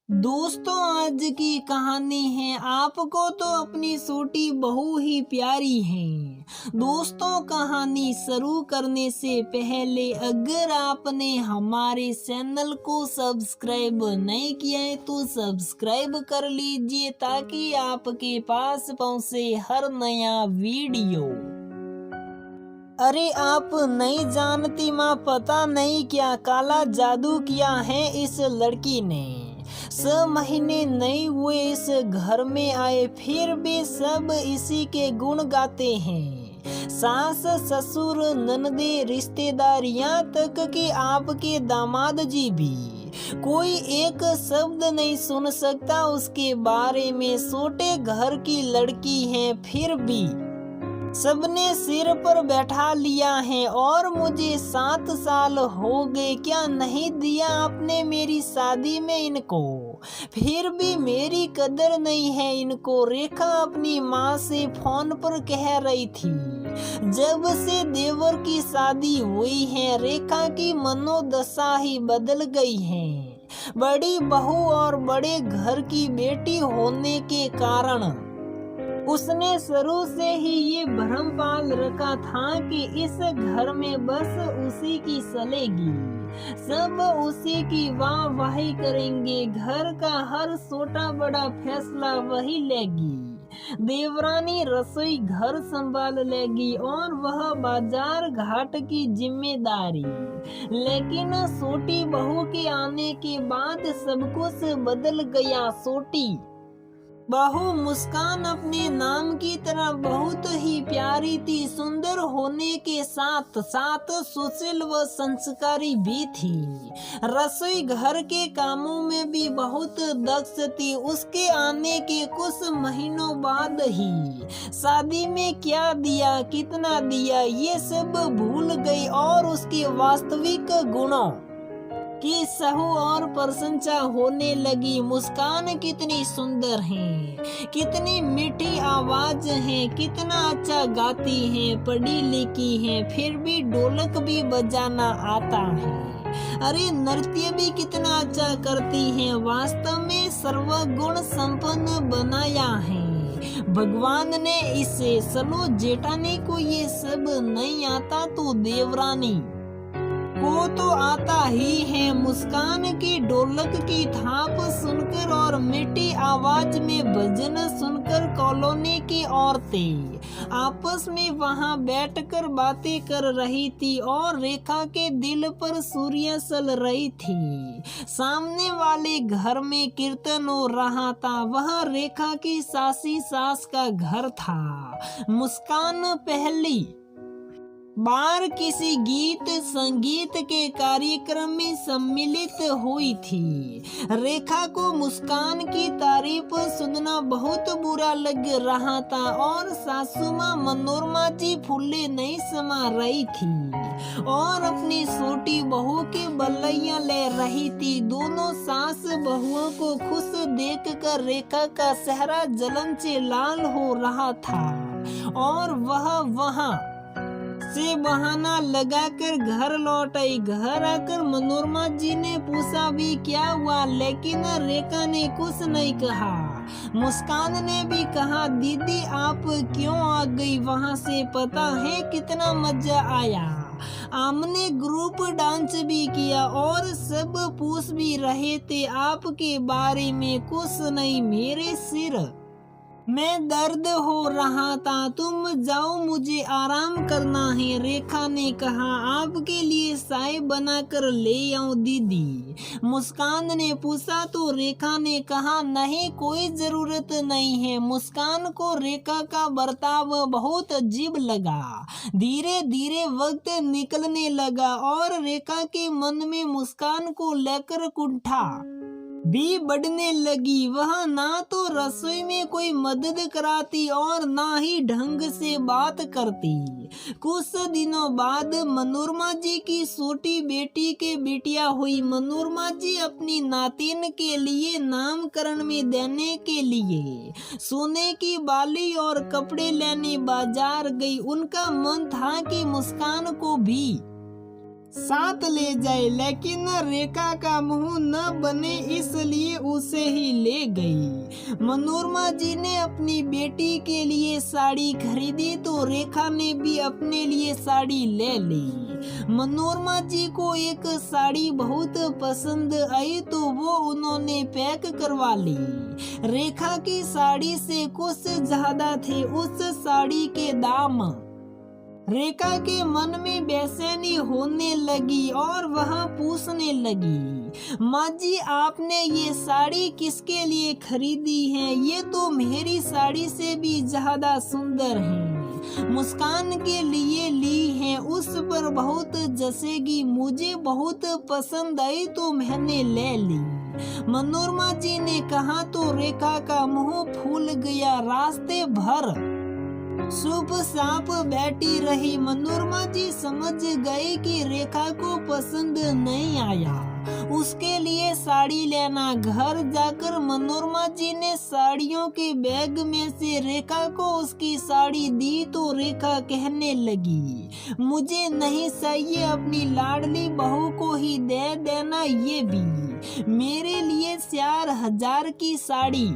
दोस्तों, आज की कहानी है आपको तो अपनी छोटी बहू ही प्यारी है। दोस्तों, कहानी शुरू करने से पहले अगर आपने हमारे चैनल को सब्सक्राइब नहीं किया है तो सब्सक्राइब कर लीजिए ताकि आपके पास पहुंचे हर नया वीडियो। अरे आप नहीं जानती माँ, पता नहीं क्या काला जादू किया है इस लड़की ने। 6 महीने नहीं हुए इस घर में आए, फिर भी सब इसी के गुण गाते हैं। सास ससुर ननदे रिश्तेदार, यहाँ तक कि आपके दामाद जी भी। कोई एक शब्द नहीं सुन सकता उसके बारे में। छोटे घर की लड़की है, फिर भी सबने सिर पर बैठा लिया है। और मुझे 7 साल हो गए, क्या नहीं दिया आपने मेरी शादी में इनको, फिर भी मेरी कदर नहीं है इनको। रेखा अपनी माँ से फोन पर कह रही थी। जब से देवर की शादी हुई है रेखा की मनोदशा ही बदल गई है। बड़ी बहू और बड़े घर की बेटी होने के कारण उसने शुरू से ही ये भ्रम पाल रखा था कि इस घर में बस उसी की चलेगी, सब उसी की वाहवाही करेंगे, घर का हर छोटा बड़ा फैसला वही लेगी। देवरानी रसोई घर संभाल लेगी और वह बाजार घाट की जिम्मेदारी। लेकिन छोटी बहू के आने के बाद सब कुछ बदल गया। छोटी बहू मुस्कान अपने नाम की तरह बहुत ही प्यारी थी। सुंदर होने के साथ साथ सुशील व संस्कारी भी थी। रसोई घर के कामों में भी बहुत दक्ष थी। उसके आने के कुछ महीनों बाद ही शादी में क्या दिया कितना दिया ये सब भूल गई और उसके वास्तविक गुणों की सहू और प्रशंसा होने लगी। मुस्कान कितनी सुंदर है, कितनी मीठी आवाज है, कितना अच्छा गाती है, पढ़ी लिखी है, फिर भी ढोलक भी बजाना आता है। अरे नृत्य भी कितना अच्छा करती है। वास्तव में सर्वगुण संपन्न बनाया है भगवान ने इसे। चलो जेठानी को ये सब नहीं आता तो देवरानी को तो आता ही है। मुस्कान की ढोलक की थाप सुनकर और मीठी आवाज में भजन सुनकर कॉलोनी की औरतें आपस में वहां बैठकर बातें कर रही थी और रेखा के दिल पर सूर्य चल रही थी। सामने वाले घर में कीर्तन हो रहा था। वह रेखा की सासी सास का घर था। मुस्कान पहली बार किसी गीत संगीत के कार्यक्रम में सम्मिलित हुई थी। रेखा को मुस्कान की तारीफ सुनना बहुत बुरा लग रहा था और सासू माँ मनोरमा जी फूले नहीं समा रही थी और अपनी छोटी बहू के बल्लैया ले रही थी। दोनों सास बहुओं को खुश देखकर रेखा का चेहरा जलन से लाल हो रहा था और वह वहां से बहाना लगाकर घर लौट आई। घर आकर मनोरमा जी ने पूछा भी क्या हुआ, लेकिन रेखा ने कुछ नहीं कहा। मुस्कान ने भी कहा दीदी आप क्यों आ गई वहां से, पता है कितना मजा आया। हमने ग्रुप डांस भी किया और सब पूछ भी रहे थे आपके बारे में। कुछ नहीं, मेरे सिर में दर्द हो रहा था, तुम जाओ मुझे आराम करना है। रेखा ने कहा आपके लिए चाय बनाकर ले आऊं दीदी। मुस्कान ने पूछा तो रेखा ने कहा नहीं कोई जरूरत नहीं है। मुस्कान को रेखा का बर्ताव बहुत अजीब लगा। धीरे धीरे वक्त निकलने लगा और रेखा के मन में मुस्कान को लेकर कुंठा भी बढ़ने लगी। वह ना तो रसोई में कोई मदद कराती और ना ही ढंग से बात करती। कुछ दिनों बाद मनोरमा जी की छोटी बेटी के बिटिया हुई। मनोरमा जी अपनी नातिन के लिए नामकरण में देने के लिए सोने की बाली और कपड़े लेने बाजार गई। उनका मन था कि मुस्कान को भी साथ ले जाए, लेकिन रेखा का मुंह न बने इसलिए उसे ही ले गई। मनोरमा जी ने अपनी बेटी के लिए साड़ी खरीदी तो रेखा ने भी अपने लिए साड़ी ले ली। मनोरमा जी को एक साड़ी बहुत पसंद आई तो वो उन्होंने पैक करवा ली। रेखा की साड़ी से कुछ ज्यादा थे उस साड़ी के दाम। रेखा के मन में बेचैनी होने लगी और वह पूछने लगी, माँ जी आपने ये साड़ी किसके लिए खरीदी है? ये तो मेरी साड़ी से भी ज्यादा सुंदर है। मुस्कान के लिए ली है, उस पर बहुत जचेगी, मुझे बहुत पसंद आई तो मैंने ले ली। मनोरमा जी ने कहा तो रेखा का मुंह फूल गया। रास्ते भर चुप साप बैठी रही। मनोरमा जी समझ गए कि रेखा को पसंद नहीं आया, उसके लिए साड़ी लेना। घर जाकर मनोरमा जी ने साड़ियों के बैग में से रेखा को उसकी साड़ी दी तो रेखा कहने लगी, मुझे नहीं चाहिए, अपनी लाडली बहू को ही दे देना, ये भी मेरे लिए 4000 की साड़ी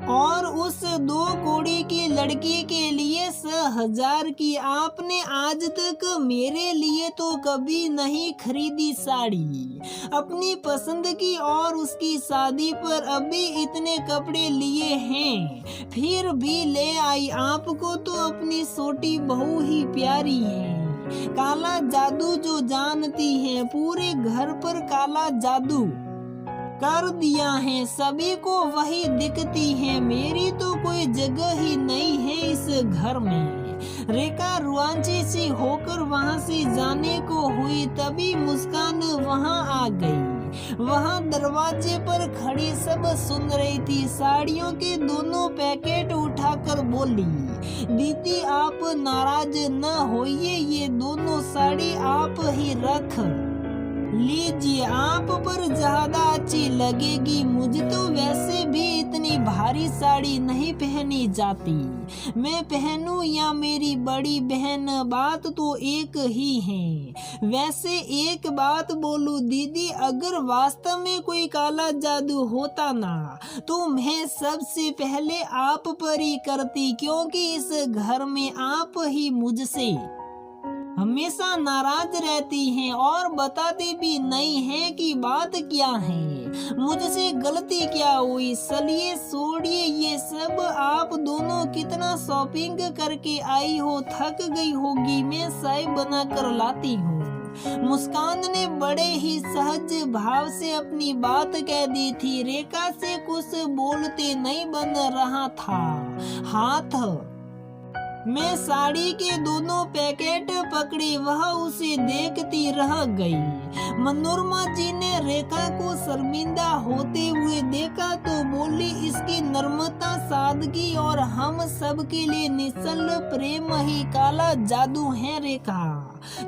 और उस 2 कौड़ी की लड़की के लिए 6000 की। आपने आज तक मेरे लिए तो कभी नहीं खरीदी साड़ी, अपनी पसंद की, और उसकी शादी पर अभी इतने कपड़े लिए हैं फिर भी ले आई। आपको तो अपनी छोटी बहू ही प्यारी है। काला जादू जो जानती है, पूरे घर पर काला जादू कर दिया है, सभी को वही दिखती है, मेरी तो कोई जगह ही नहीं है इस घर में। रेखा रुआंची सी होकर वहां से जाने को हुई, तभी मुस्कान वहां आ गई। वहां दरवाजे पर खड़ी सब सुन रही थी। साड़ियों के दोनों पैकेट उठाकर बोली, दीदी आप नाराज न होइए, ये दोनों साड़ी आप ही रख लीजिए, आप पर ज्यादा अच्छी लगेगी। मुझे तो वैसे भी इतनी भारी साड़ी नहीं पहनी जाती, मैं पहनूं या मेरी बड़ी बहन, बात तो एक ही है। वैसे एक बात बोलूं दीदी, अगर वास्तव में कोई काला जादू होता ना तो मैं सबसे पहले आप पर ही करती, क्योंकि इस घर में आप ही मुझसे हमेशा नाराज रहती हैं और बताती भी नहीं है कि बात क्या है, मुझसे गलती क्या हुई। चलिए छोड़िए ये सब, आप दोनों कितना शॉपिंग करके आई हो, थक गई होगी, मैं चाय बना कर लाती हूँ। मुस्कान ने बड़े ही सहज भाव से अपनी बात कह दी थी। रेखा से कुछ बोलते नहीं बन रहा था। हाथ मैं साड़ी के दोनों पैकेट पकड़ी, वह उसे देखती रह गई। मनोरमा जी ने रेखा को शर्मिंदा होते हुए देखा तो बोली, इसकी नम्रता, सादगी और हम सब के लिए निश्चल प्रेम ही काला जादू है। रेखा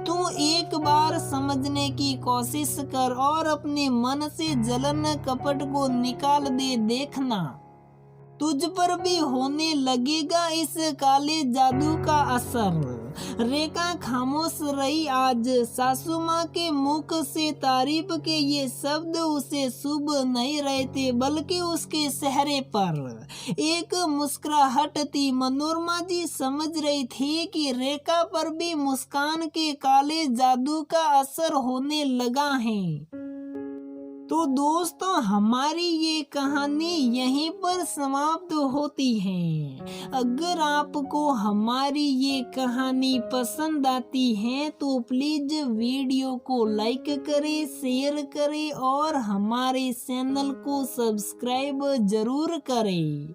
तू एक बार समझने की कोशिश कर और अपने मन से जलन कपट को निकाल दे, देखना तुझ पर भी होने लगेगा इस काले जादू का असर। रेखा खामोश रही। आज सासू माँ के मुख से तारीफ के ये शब्द उसे शुभ नहीं रहे थे, बल्कि उसके चेहरे पर एक मुस्कुराहट थी। मनोरमा जी समझ रही थी कि रेखा पर भी मुस्कान के काले जादू का असर होने लगा है। तो दोस्तों हमारी ये कहानी यहीं पर समाप्त होती है। अगर आपको हमारी ये कहानी पसंद आती है तो प्लीज वीडियो को लाइक करें, शेयर करें और हमारे चैनल को सब्सक्राइब जरूर करें।